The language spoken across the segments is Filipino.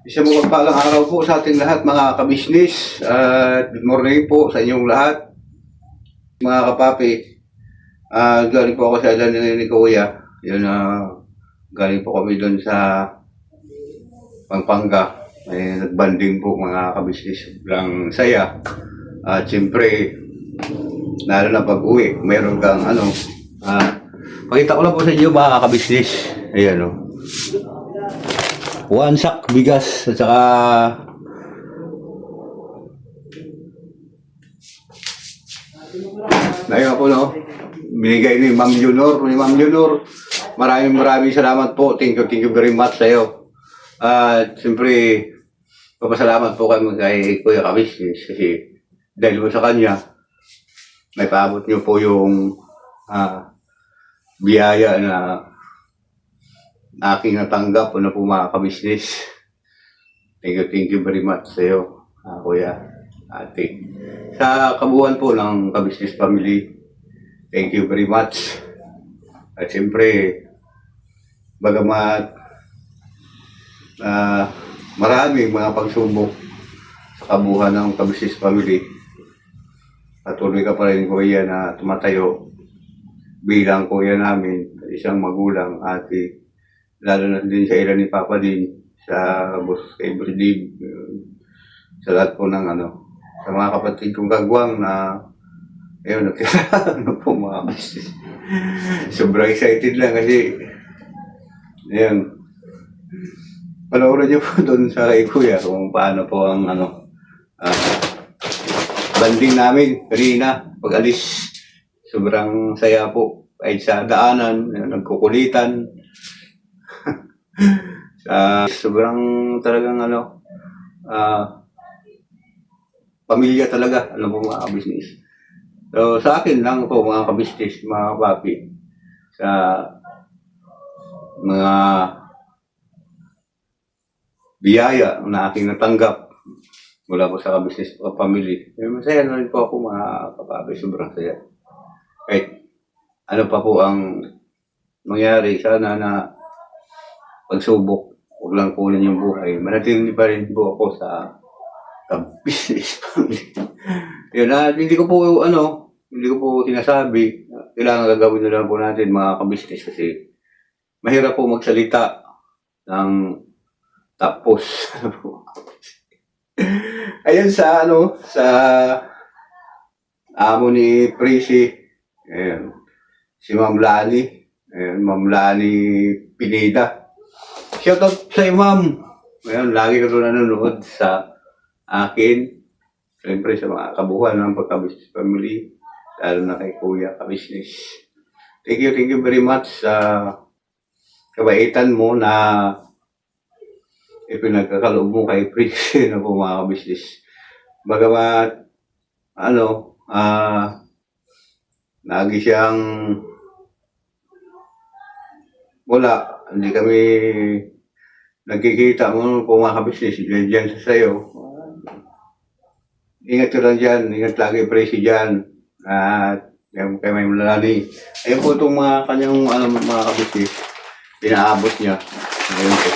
Isang mapagpalang araw po sa ating lahat mga kabisnis. Good morning po sa inyong lahat mga kapapi. Galing po ako sa ilan ni Kuya. Yun, galing po kami doon sa Pampanga. Nagbanding po mga kabisnis. Sobrang saya. At siyempre, lalo na pag-uwi, meron kang pakita ko lang po sa inyo mga kabisnis. Ayan o. 1 sack bigas at saka ngayon po no, binigay ni Ma'am Leonor. Maraming salamat po. Thank you very much sa iyo. At siyempre papasalamat po kami kay Kuya Kabisnes kasi dahil po sa kanya may paabot niyo po yung biyaya na aking natanggap po na po mga kabisnes. Thank you very much sa iyo, Kuya, Ate. Sa kabuuan po ng Kabisnes Family, thank you very much. At siyempre, bagamat maraming mga pagsubok sa kabuuan ng Kabisnes Family, patuloy ka pa rin, Kuya, na tumatayo bilang kuya namin, isang magulang, ate. Lalo na din sa ilan ni Papa din, sa kay Boss Dave, sa lahat po ng sa mga kapatid kong kagwang na ayun, nagkira po mga kabisnes. Sobrang excited lang kasi ayun, panoorin niyo po doon sa kay Kuya kung paano po ang banding namin kanina pag alis. Sobrang saya po kahit sa daanan, nagkukulitan. Sobrang talagang pamilya talaga, po mga kabisnes. So sa akin lang po mga kabisnes, mga kapapi, sa mga biyaya na aking natanggap mula po sa kabisnes family. Masaya na rin po ako mga kapapi, sobrang saya. Kahit ano pa po ang mangyari, sana na pagsubok, huwag lang kunin yung buhay. Manatili pa rin po ako sa Kabisnes Family. Yun, hindi ko po sinasabi. Kailangan gagawin na lang po natin mga kabisnes kasi mahirap po magsalita ng tapos. Ayun sa amo ni Prissy, ayun, si Ma'am Lani, ayun, Ma'am Lani Pineda. Shoutout sa Ma'am. Ayun, lagi ko doon nanonood sa akin. Siyempre sa mga kabuhan ng Pagkabisnes Family, lalo na kay Kuya Kabisnes. Thank you very much sa kabaitan mo na ipinagkakaloob mo kay Prince na po mga kabisnes. Bagamat lagi siyang wala, hindi kami nagkikita mo po mga kabisnes dyan sa sayo. Ingat ka lang dyan, ingat lagi Presi dyan. At kay may Mulani. Ayun po itong mga kanyang mga kabisnes, pinaabot niya. Ayun po.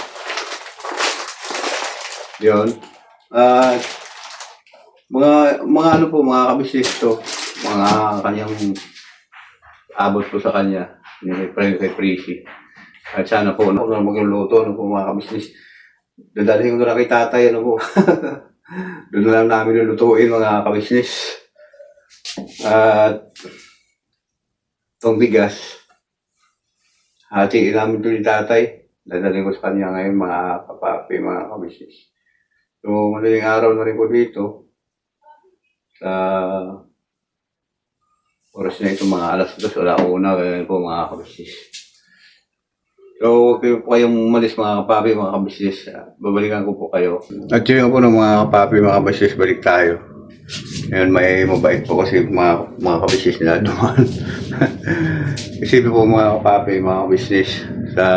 Yun. At mga mga kabisnes to, mga kanyang abot po sa kanya, kay Presi. At sana po, magluluto, po mga kabisnes. Dadalhin ko na kay tatay, po. Doon na lang namin lulutuin mga kabisnes. At itong bigas, hatiin namin doon ni tatay. Dadalhin ko sa kanya ngayon mga kapapi, mga kabisnes. So, madaling araw na rin po dito. Sa oras na ito, mga alas 2, wala una, ganyan po mga kabisnes. So, huwag po kayong umalis mga kapapi, mga kabisnes. Babalikan ko po kayo. At yun po ng mga kapapi, mga kabisnes, balik tayo. Ngayon, may mabait po kasi mga kabisnes na dumaan. Isipin po mga kapapi, mga kabisnes, sa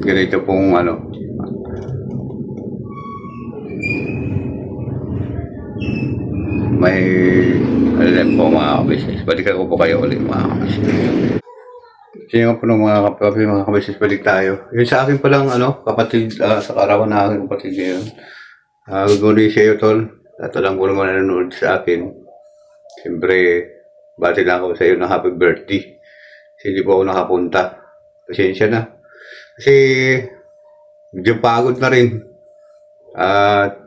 ganito pong may alam po mga kabisnes. Balikan ko po kayo ulit mga kabisnes. Kaya nga po ng mga kapatid, mga kabisis, balik tayo. Yung sa akin palang kapatid, sa karawan na aking kapatid ngayon. Good morning sa iyo, Tol. At alam ko naman nanonood sa akin. Siyempre, bati lang ako sa iyo ng happy birthday. Kasi hindi po ako nakapunta. Pasensya na. Kasi, medyo pagod na rin. At,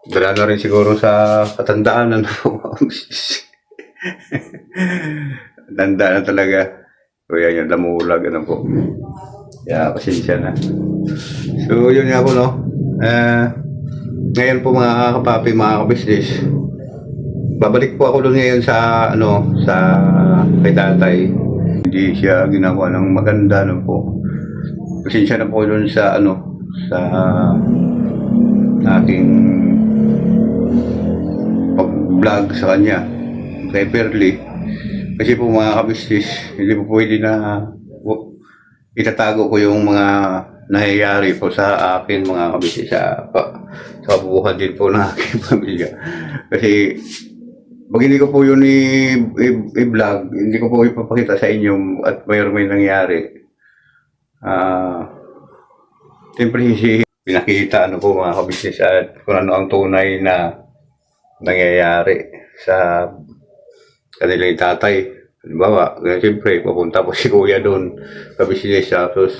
dala na rin siguro sa katandaan. Tanda na talaga. Kaya yan, lamulag, po. Kaya, pasensya na. So, yun nga po, no? Ngayon po mga kapapi, mga kabisnes, babalik po ako doon ngayon sa, sa kay tatay. Hindi siya ginawa ng maganda, po. Pasensya na po doon sa, sa aking pag-vlog sa kanya, kay Perly. Kasi po mga kabisnes, hindi po pwede na itatago ko yung mga nangyayari po sa akin mga kabisnes sa kabubuhan din po ng aking pamilya. Kasi pag hindi ko po yun i-vlog, hindi ko po ipapakita sa inyo at mayroon may nangyari. Siyempre pinakita po mga kabisnes at kung ano ang tunay na nangyayari sa kanilang tatay. Halimbawa, siyempre, papunta po si Kuya doon, kabisnes siya, tapos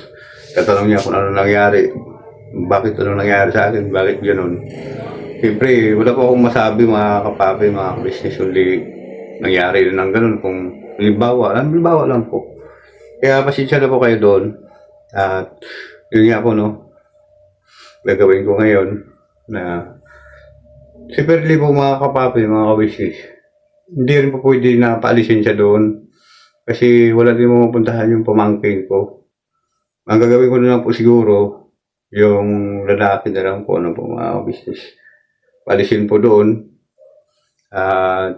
tatanong niya kung ano nangyari, bakit ano nangyari sa akin, bakit gano'n. Siyempre, wala po akong masabi mga kapapi, mga kabisnes, kundi nangyari ng gano'n kung halimbawa lang po. Kaya pasensya na po kayo doon. At yun nga po, gagawin ko ngayon na si Perly po mga kapapi, mga kabisnes. Hindi rin po pwede na paalisin siya doon kasi wala din mo mapuntahan yung pamangkin ko. Ang gagawin ko na lang po siguro, yung lalaki na lang po, po mga business. Paalisin po doon at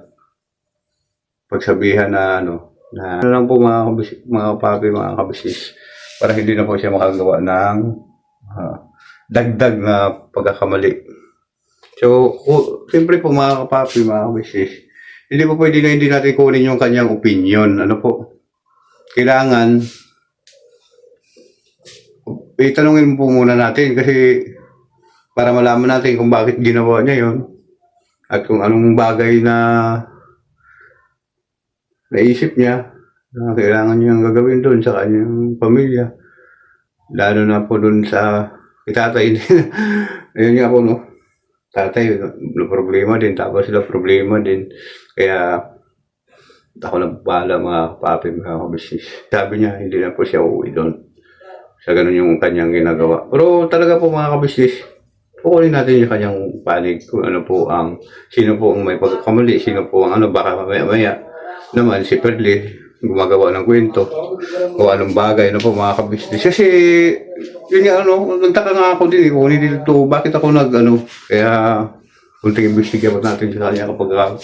pagsabihan na na lang po mga papi, mga kabisnes, para hindi na po siya makagawa ng dagdag na pagkakamali. So, siyempre po mga kapapi, mga kabisnes, hindi po pwede na hindi natin kunin yung kanyang opinion. Kailangan itanungin po muna natin kasi para malaman natin kung bakit ginawa niya yun at kung anong bagay na naisip niya na kailangan niyang gagawin doon sa kanyang pamilya. Lalo na po doon sa itatay. Ayun nga po, tatay, problema din, tapos sila problema din. Kaya ako lang pala mga papi, mga kabisnes. Sabi niya, hindi na po siya uuwi doon. Sa ganun yung kanyang ginagawa. Pero talaga po mga kabisnes, kukunin natin yung kanyang panig kung sino po ang may pagkakamali, sino po ang baka mamaya naman si Perly gumagawa ng kwento o anong bagay po mga kabisnes. Kasi yun nga nagtaka nga ako din kung hindi dito bakit ako kaya kunting imbestiga pa natin sa kanya kapag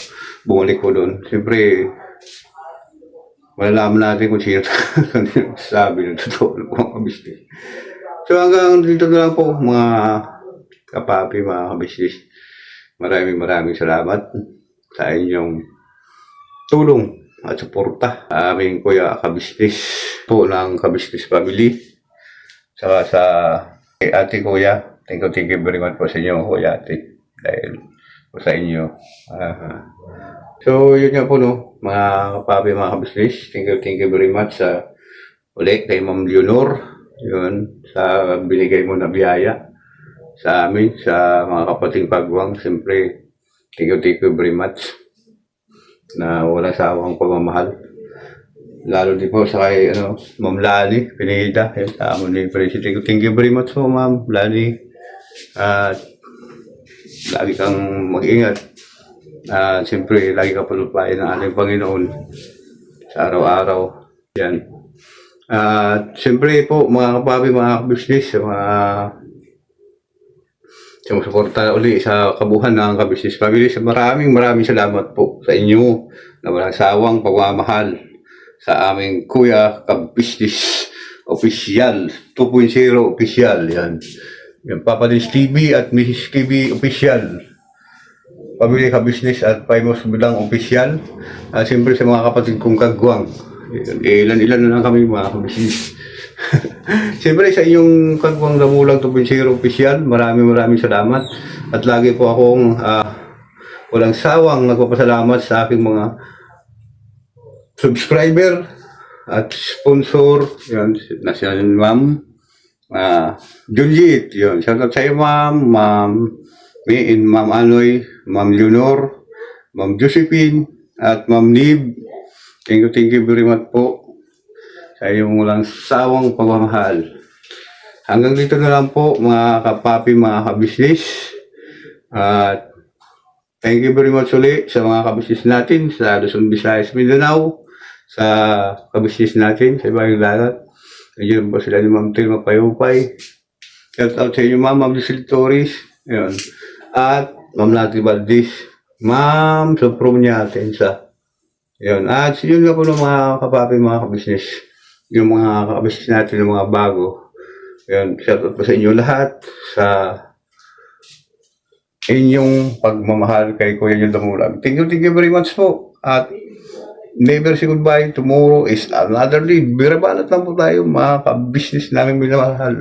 bumalik ko doon. Siyempre malalaman natin kung sino sabi ng totoo mga kabisnes. So hanggang dito na lang po mga kapapi, mga kabisnes. Maraming salamat sa inyong tulong at suporta. Aming kuya kabisnes po ng Kabisnes Family. Saka sa ate kuya, thank you very much po sa inyo kuya ate. Dahil po sa inyo. So yun nga po mga kapapi, mga kabisnes. Thank you very much sa ulit kay Ma'am Leonor. Yun, sa binigay mo na biyaya sa amin, sa mga kapating pagwang. Siyempre, thank you very much na wala sawang pagmamahal. Lalo din po sa kay Ma'am Lani Pineda, sa amon ni President. Thank you very much po Ma'am Lani. At lagi kang mag-ingat. Siyempre, lagi ka palupain ng ating Panginoon sa araw-araw. Yan. Siyempre po, mga kapapi, mga kabisnes, mga sumusuporta uli sa kabuhan ng Kabisnes Family. Maraming salamat po sa inyo na walang sawang pagmamahal sa aming Kuya Kabisnes Official 2.0 Official. Yan. Papa Dins TV at Mrs. TV Official. Pamilya Kabisnes at Paimos Bilang Official. Siyempre sa mga kapatid kong kagwang. Ilan-ilan na lang kami mga kabisnes. Siyempre sa inyong kagwang Damulang 2.0 official, maraming salamat. At lagi po akong walang sawang nagpapasalamat sa aking mga subscriber at sponsor. Yan, nasa ma'am Junjit, yun. Shoutout sa iyo, ma'am May and ma'am Anoy, ma'am Leonor, ma'am Josephine, at ma'am Nib. Thank you very much po sa iyong walang sawang pagmamahal. Hanggang dito na lang po mga kapapi, mga kabisnes. At thank you very much ulit sa mga kabisnes natin sa Luzon, Visayas, Mindanao, sa kabisnes natin sa ibang dagat. Ayun po sila ni Ma'am Tilma Payupay. Shout out sa inyo Ma'am Lucille Torres. Ayun. At Ma'am Nati Valdez. Ma'am Soprom niya Atensa. Ayun. At yun nga po ng mga kapapi, mga kabisnes. Yung mga kabisnes natin, yung mga bago. Ayun. Shout out po sa inyo lahat sa inyong pagmamahal kay Kuya Jun Damulang. Thank you very much po. At never say goodbye. Tomorrow is another day. Birabanat lang po tayo mga ka-business namin minamahal.